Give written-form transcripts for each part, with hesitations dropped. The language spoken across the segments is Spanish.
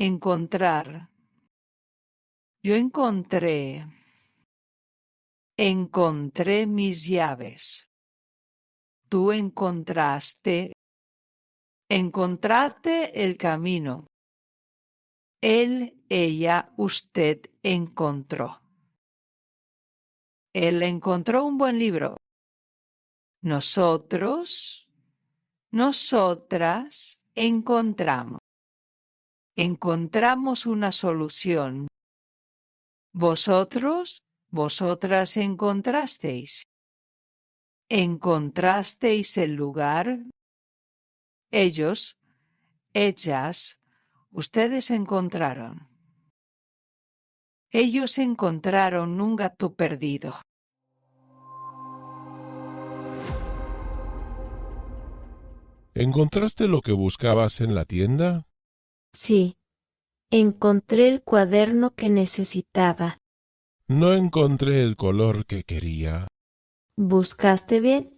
Encontrar. Yo encontré mis llaves. Tú encontraste el camino. Él, ella, usted encontró. Él encontró un buen libro. Nosotras encontramos. Encontramos una solución. Vosotras encontrasteis. ¿Encontrasteis el lugar? Ellos, ellas, ustedes encontraron. Ellos encontraron un gato perdido. ¿Encontraste lo que buscabas en la tienda? Sí, encontré el cuaderno que necesitaba. No encontré el color que quería. ¿Buscaste bien?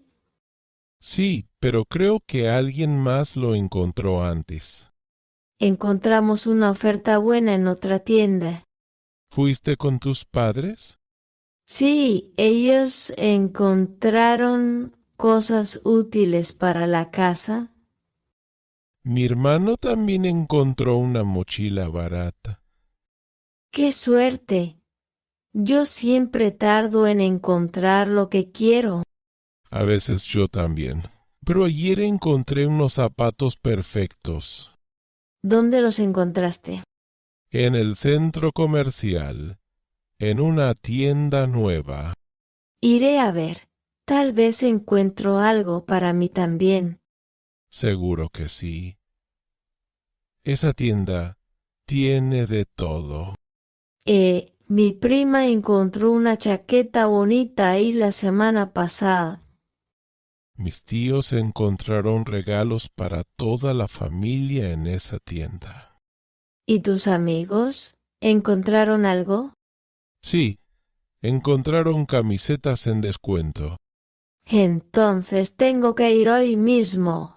Sí, pero creo que alguien más lo encontró antes. Encontramos una oferta buena en otra tienda. ¿Fuiste con tus padres? Sí, ellos encontraron cosas útiles para la casa. Mi hermano también encontró una mochila barata. ¡Qué suerte! Yo siempre tardo en encontrar lo que quiero. A veces yo también. Pero ayer encontré unos zapatos perfectos. ¿Dónde los encontraste? En el centro comercial. En una tienda nueva. Iré a ver. Tal vez encuentro algo para mí también. Seguro que sí. Esa tienda tiene de todo. Mi prima encontró una chaqueta bonita ahí la semana pasada. Mis tíos encontraron regalos para toda la familia en esa tienda. ¿Y tus amigos? ¿Encontraron algo? Sí, encontraron camisetas en descuento. Entonces tengo que ir hoy mismo.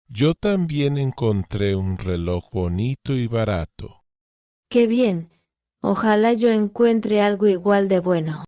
Yo también encontré un reloj bonito y barato. ¡Qué bien! Ojalá yo encuentre algo igual de bueno.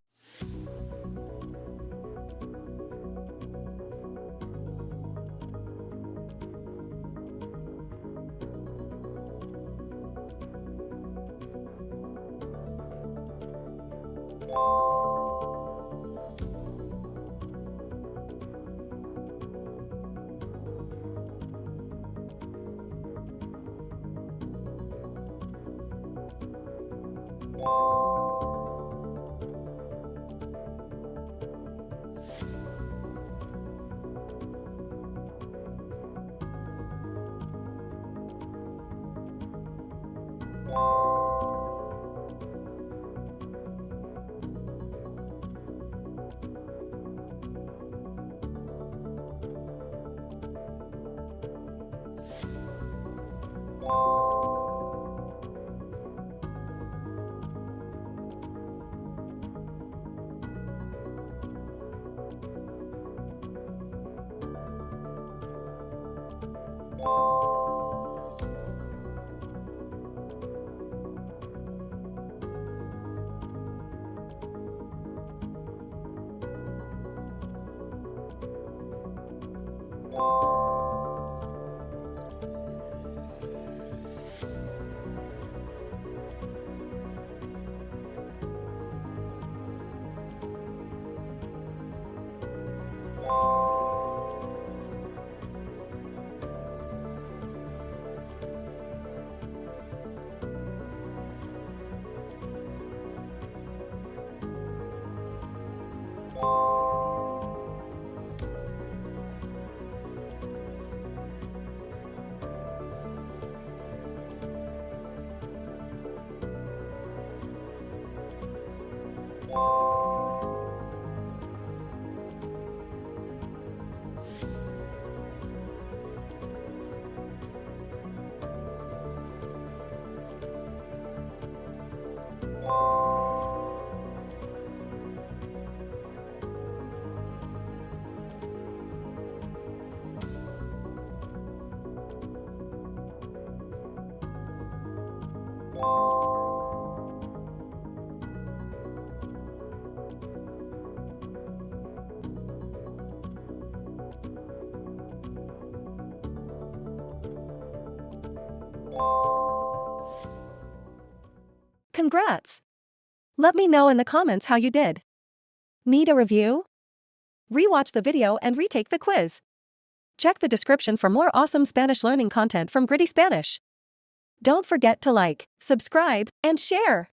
Congrats! Let me know in the comments how you did. Need a review? Rewatch the video and retake the quiz. Check the description for more awesome Spanish learning content from Gritty Spanish. Don't forget to like, subscribe, and share.